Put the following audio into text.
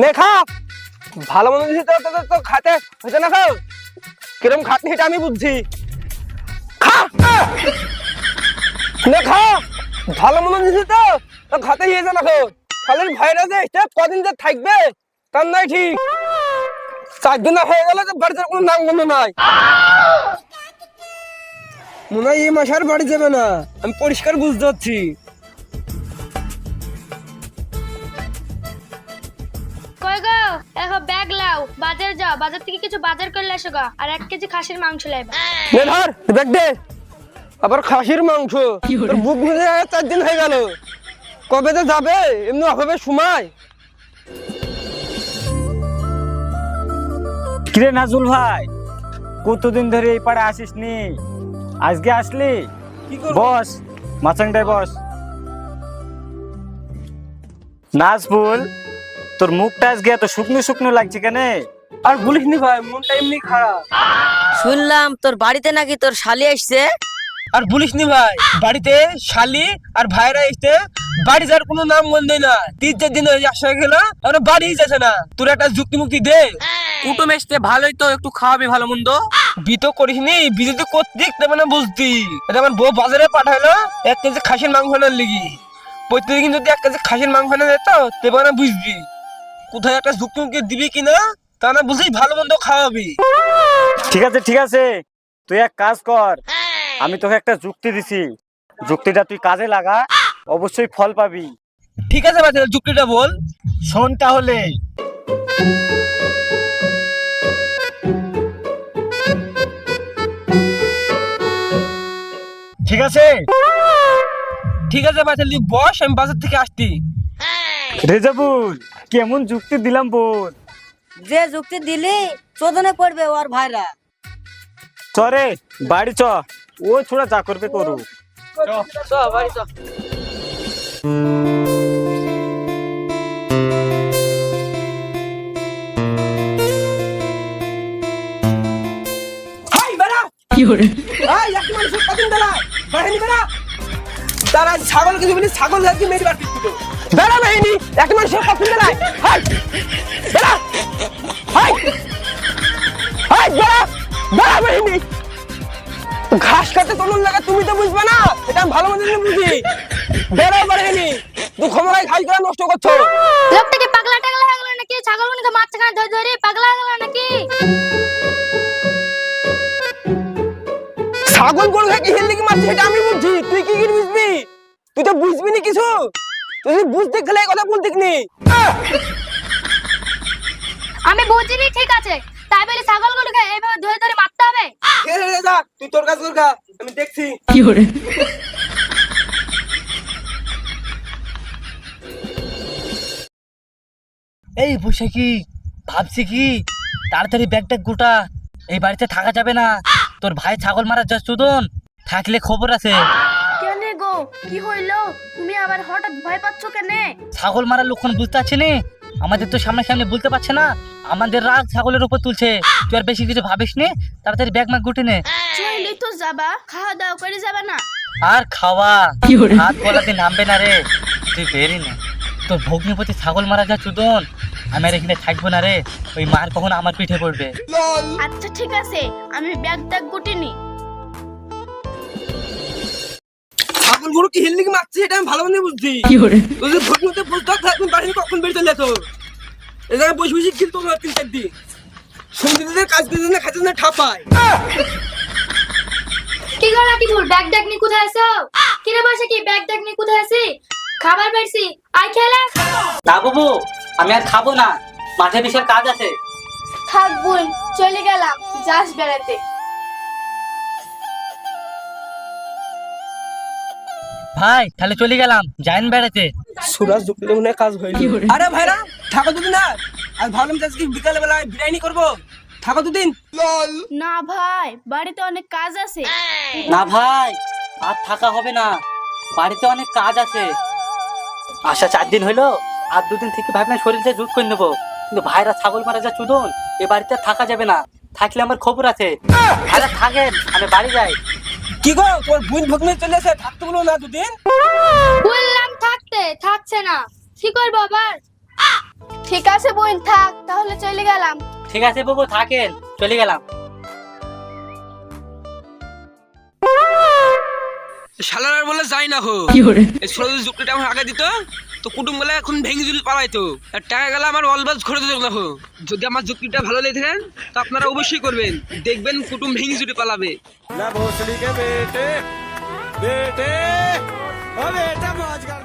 নে খা, ভালো মন্দ দিছি তো তো খাতে হইছে না খাও, কিরম খাটনি এটা আমি বুঝছি। খা নে খা, ভালো মন্দ দিছি তো খাতে হয়েছে না খাও। খালের ভাইরা যে এটা কদিন যে থাকবে তার নাই ঠিক। 4 দিন হয়ে গেল যে বাড়িতে কোনো নাম গন্ধ নাই। মনে হয় এই মাসে আর বাড়ি যাবে না, আমি পরিষ্কার বুঝতে পারছি। কই গো, এখন ব্যাগ লাও, বাজার যাও, বাজার থেকে কিছু বাজার করলে এসো গো, আর 1 কেজি খাসির মাংস লাইবা। নে ধর দেখ দে, আবার খাসির মাংস, তোর বুক ভেঙে 4 দিন হয়ে গেল, কবে যে যাবে এমনি অভাবে সময়। কিরে নাজুল ভাই, কতদিন ধরে এই পাড়ে আসিস নি, আজকে আসলি? কি করব? বস মাচাংটায় বস। নাজবুল, তোর মুখটা আজকে এত শুকনো শুকনো লাগছে কেন? আর বলিস নি ভাই, মনটা এমনি খারাপ। শুনলাম তোর বাড়িতে নাকি তোর শালি আসছে। আর বলিস নি ভাই, বাড়িতে শালি আর ভাইরা এসে বাড়ি যাওয়ার কোনো নাম গন্ধ না। 3-4 দিন হয়ে আসা গেল, আমরা বাড়ি যাচ্ছে না। তোর একটা যুক্তি মুক্তি দে। কুটুম এসতে ভালোই তো, একটু খাওয়াবি ভালো মন্দ। বিতো করিস নি, বিদ্যুৎ করতে মানে বুঝতি। এটা আমার বউ বাজারে পাঠাইলো 1 কেজি খাসির মাংস আনার লিগি। প্রত্যেকদিন যদি 1 কেজি খাসির মাংস আনা যেত তেমন না বুঝবি কোথায় একটা যুক্তি মুক্তি দিবি কিনা, তা না বুঝেই ভালো মন্দ খাওয়াবি। ঠিক আছে ঠিক আছে, তুই এক কাজ কর, আমি তোকে একটা যুক্তি দিছি, যুক্তিটা তুই কাজে লাগা, অবশ্যই ফল পাবি। ঠিক আছে ভাই, যুক্তিটা বল। শোন তাহলে। ঠিক আছে ঠিক আছে ভাই, তাহলে বস, আমি বাজার থেকে আসছি। রেজাবুল, কেমন যুক্তি দিলাম বল। যে যুক্তি দিলি চোদনে পড়বে ওর ভাইরা। চরে বাড়ি চ, ও ছোড়া যা করবে করুক। বাড়ি চ। ছাগল কিছু বলি, ছাগল লাগছে মেরে বাড়ি বেড়া নাইনি এক মানুষের কখন বেড়ায়। বেড়া বেড়া বেড়া বাহিনী, ঘাস কাটতে তোমরা লাগা, তুমি তো বুঝবে না, এটা আমি ভালো মতো বুঝি। বেড়া বাহিনী, দুঃখ মরাই ঘাস করে নষ্ট করছো। লোকটা কি পাগলা টাগলা হয়ে গেল নাকি? ছাগলগুলোকে মাঝখানে ধরে ধরে পাগলা হয়ে গেল নাকি? ছাগল গরু কি হেলদি কি মারছে সেটা আমি বুঝছি, তুই কি কি বুঝবি? তুই তো বুঝবি না কিছু, তুই বুঝতে গেলে এই কথা বলতে নি। আমি বুঝিনি, ঠিক আছে, তাই বলে ছাগলগুলোকে এইভাবে ধরে ধরে মারতে হবে? তুই তোর কাজ কর, আমি দেখছি। এই বৈশাখী, ভাবছি কি তাড়াতাড়ি ব্যাগটা গোটা, এই বাড়িতে থাকা যাবে না। তোর ভাই ছাগল মারা যা চোদন, থাকলে খবর আছে। কেন গো, কি হইলো? তুমি আবার হঠাৎ ভয় পাচ্ছ কেন? ছাগল মারার লক্ষণ বুঝতে পারছি নি, আমাদের তো সামনে সামনে বলতে পারছে না, আমাদের রাগ ছাগলের উপর তুলছে। তুই আর বেশি কিছু ভাবিস নি, তাড়াতাড়ি ব্যাগ ম্যাগ গুটে নে। চলে তো যাবা, খাওয়া দাওয়া করে যাবা না? আর খাওয়া হাত গলাতে নামবে না রে, তুই বেরি না। তোর ভগ্নিপতি ছাগল মারা যা চোদন, আমি আর এখানে থাকবো না রে, ওই মার কখন আমার পিঠে পড়বে। আচ্ছা ঠিক আছে, আমি ব্যাগ ট্যাগ গুটিনি। ছাগল গরু কি হেলদি কি মারছে এটা আমি ভালো মতো বুঝছি। তুই যদি ভোট মধ্যে বুঝতে থাকবি বাড়ি কখন বেরিয়ে চলে যেত, এ জায়গায় বসে বসে খেলতো 3-4 দিন। সন্ধ্যে কাজ করতে না, খাইতে না ঠাপায়। কি গো নাকি তোর ব্যাগ ট্যাগ নিয়ে কোথায় আছো? কি রে বসে, কি ব্যাগ ট্যাগ নিয়ে কোথায় আছি? খাবার পাইছি, আই খেলে। না বাবু, আমি আর খাবো না, মাঠে বিশাল কাজ আছে। থাক বোন, চলে গেলাম, যাস বেড়াতে। ভাই তাহলে চলে গেলাম, যাইন বেড়াতে। সুরাজ যুক্তি মনে কাজ হইল। আরে ভাইরা থাকো দুদিন, আর আজ ভাবলাম যে আজকে বিকালে বেলায় বিরিয়ানি করবো, থাকো দুদিন। না ভাই, বাড়িতে অনেক কাজ আছে। না ভাই, আর থাকা হবে না, বাড়িতে অনেক কাজ আছে। আচ্ছা 4 দিন হইলো, আর 2 দিন থেকে ভাবলাম শরীরটা জুট করে নেবো, কিন্তু ভাইরা ছাগল মারা যা চুদন, এ বাড়িতে থাকা যাবে না, থাকলে আমার খবর আছে। আরে থাকেন, আমি বাড়ি যাই। কি গো, তোর বোন ভগ্নে চলে এসে থাকতে বলো না দুদিন। বললাম থাকতে, থাকছে না, কি করবো আবার? ঠিক আছে বোন, থাক তাহলে চলে গেলাম। ঠিক আছে বাবু, থাকেন, চলে গেলাম। শালার আর বলে যাই না হো এই ছোট যুক্তিটা আমার আগে দিত তো কুটুম গেলে এখন ভেঙে জুলি পালাইতো আর টাকা গেলে আমার অলবাজ ঘরে দিত না হো। যদি আমার যুক্তিটা ভালো লেগে থাকেন তো আপনারা অবশ্যই করবেন, দেখবেন কুটুম ভেঙে জুলি পালাবে। ना भोसड़ी के बेटे बेटे ओ बेटा मौज कर